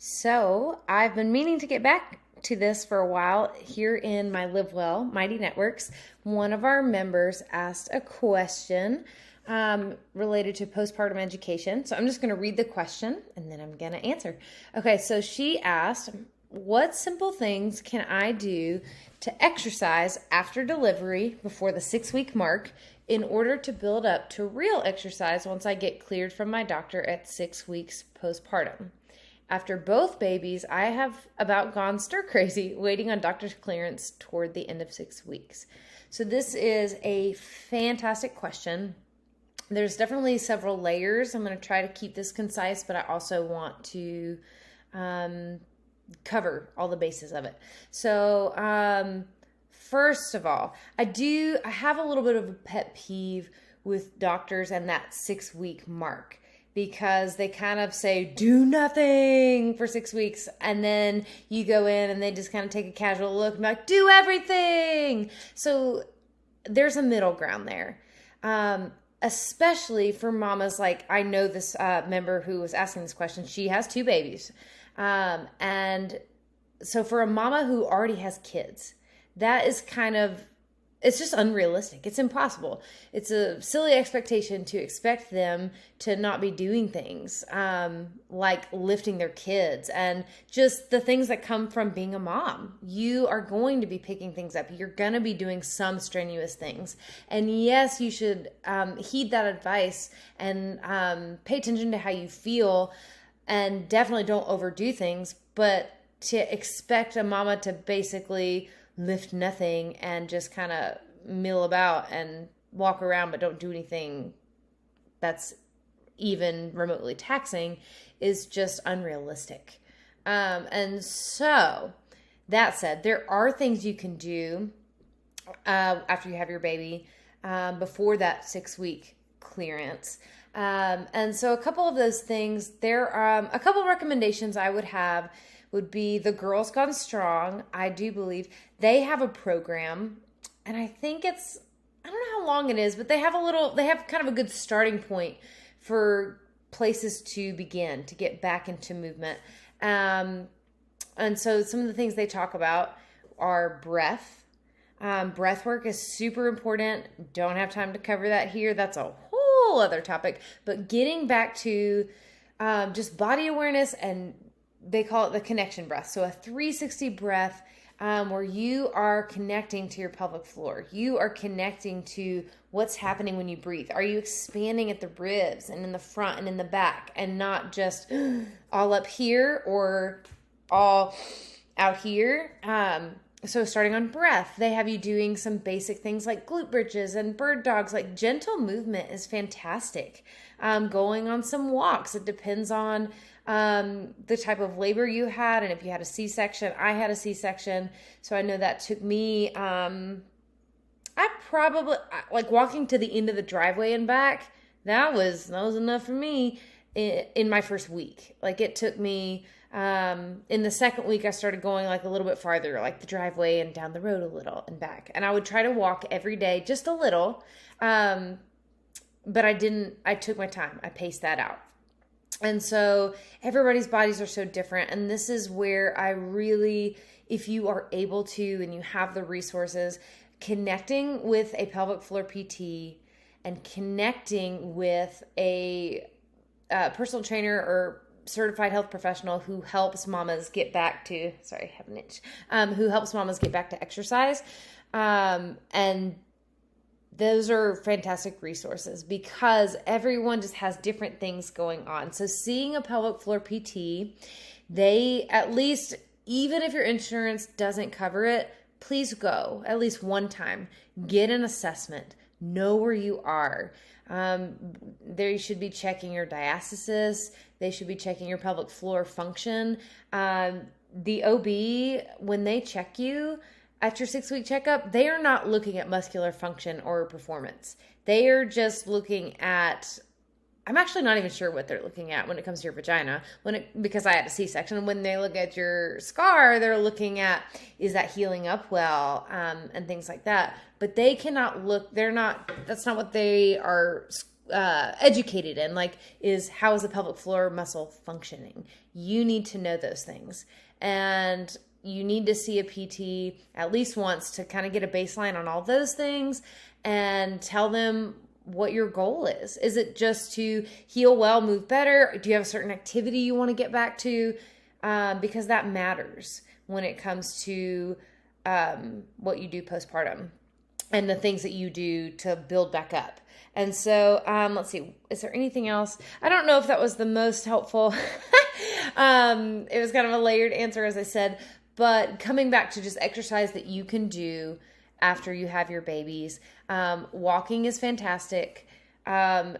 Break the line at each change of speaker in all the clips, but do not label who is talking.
So I've been meaning to get back to this for a while here in my Live Well Mighty Networks. One of our members asked a question related to postpartum education. So I'm just going to read the question and then I'm going to answer. Okay, so she asked, what simple things can I do to exercise after delivery before the 6-week mark in order to build up to real exercise once I get cleared from my doctor at 6 weeks postpartum? After both babies, I have about gone stir crazy waiting on doctor's clearance toward the end of 6 weeks. So this is a fantastic question. There's definitely several layers. I'm going to try to keep this concise, but I also want to cover all the bases of it. So first of all, I have a little bit of a pet peeve with doctors and that 6-week mark, because they kind of say, do nothing for 6 weeks. And then you go in and they just kind of take a casual look and be like, do everything. So there's a middle ground there. Especially for mamas. Like I know this member who was asking this question, she has 2 babies. And so for a mama who already has kids, that is it's just unrealistic. It's impossible. It's a silly expectation to expect them to not be doing things like lifting their kids and just the things that come from being a mom. You are going to be picking things up. You're going to be doing some strenuous things. And yes, you should heed that advice and pay attention to how you feel, and definitely don't overdo things. But to expect a mama to basically lift nothing and just kind of mill about and walk around but don't do anything that's even remotely taxing is just unrealistic. And so that said, there are things you can do after you have your baby before that 6-week clearance. And so a couple of those things, there are a couple of recommendations I would have would be the Girls Gone Strong. I do believe they have a program, and I think I don't know how long it is, but they have kind of a good starting point for places to begin to get back into movement. And so some of the things they talk about are breath. Breath work is super important. Don't have time to cover that here. That's a whole other topic. But getting back to just body awareness, and they call it the connection breath. So a 360 breath where you are connecting to your pelvic floor. You are connecting to what's happening when you breathe. Are you expanding at the ribs and in the front and in the back, and not just all up here or all out here? So starting on breath, they have you doing some basic things like glute bridges and bird dogs. Like gentle movement is fantastic. Going on some walks. It depends on the type of labor you had, and if you had a C-section. I had a C-section, so I know that took me, I probably, like walking to the end of the driveway and back, that was enough for me in my first week. Like it took me, in the second week, I started going like a little bit farther, like the driveway and down the road a little and back. And I would try to walk every day, just a little, but I took my time. I paced that out. And so everybody's bodies are so different. And this is where I really, if you are able to and you have the resources, connecting with a pelvic floor PT and connecting with a personal trainer or certified health professional who helps mamas get back to, who helps mamas get back to exercise. And those are fantastic resources because everyone just has different things going on. So seeing a pelvic floor PT, they at least, even if your insurance doesn't cover it, please go at least one time. Get an assessment. Know where you are. They should be checking your diastasis. They should be checking your pelvic floor function. The OB, when they check you at your 6-week checkup, they are not looking at muscular function or performance. They are just looking at, I'm actually not even sure what they're looking at when it comes to your vagina, because I had a C-section. When they look at your scar, they're looking at, is that healing up well, and things like that. But they cannot look, that's not what they are educated in, like, is how is the pelvic floor muscle functioning? You need to know those things. And you need to see a PT at least once to kind of get a baseline on all those things and tell them what your goal is. Is it just to heal well, move better? Do you have a certain activity you want to get back to? Because that matters when it comes to what you do postpartum and the things that you do to build back up. And so, let's see, is there anything else? I don't know if that was the most helpful. It was kind of a layered answer, as I said, but coming back to just exercise that you can do after you have your babies. Walking is fantastic. Don't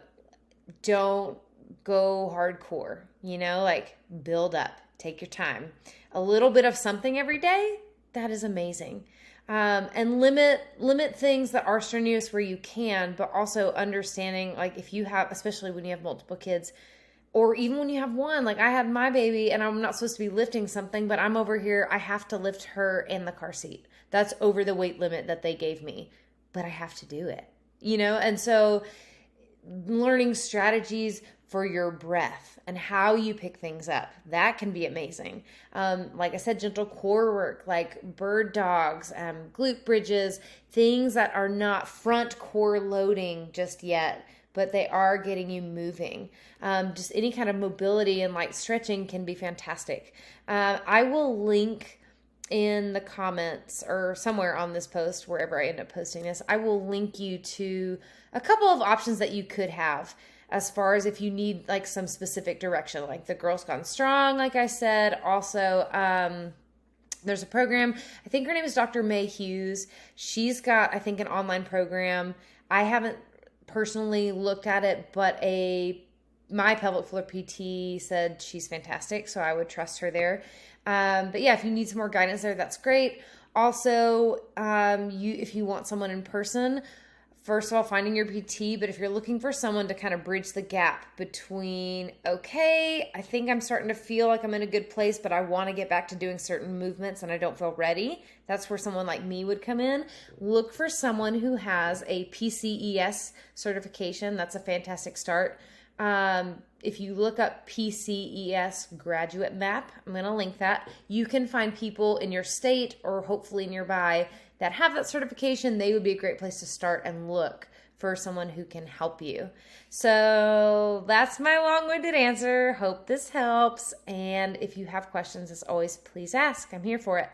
go hardcore, like build up, take your time. A little bit of something every day, that is amazing. And limit things that are strenuous where you can, but also understanding, like, if you have, especially when you have multiple kids, or even when you have one, like I had my baby and I'm not supposed to be lifting something, but I'm over here, I have to lift her in the car seat. That's over the weight limit that they gave me, but I have to do it, and so learning strategies for your breath and how you pick things up, that can be amazing. Like I said, gentle core work, like bird dogs, glute bridges, things that are not front core loading just yet, but they are getting you moving. Just any kind of mobility and light stretching can be fantastic. I will link in the comments or somewhere on this post, wherever I end up posting this, I will link you to a couple of options that you could have as far as if you need like some specific direction, like the Girls Gone Strong, like I said. Also, there's a program, I think her name is Dr. May Hughes. She's got, I think, an online program. I haven't personally looked at it, but my pelvic floor PT said she's fantastic, so I would trust her there. But yeah, if you need some more guidance there, that's great. Also, if you want someone in person, first of all, finding your PT, but if you're looking for someone to kind of bridge the gap between, okay, I think I'm starting to feel like I'm in a good place, but I want to get back to doing certain movements and I don't feel ready, that's where someone like me would come in. Look for someone who has a PCES certification. That's a fantastic start. If you look up PCES graduate map, I'm going to link that. You can find people in your state or hopefully nearby that have that certification. They would be a great place to start and look for someone who can help you. So that's my long-winded answer. Hope this helps. And if you have questions, as always, please ask. I'm here for it.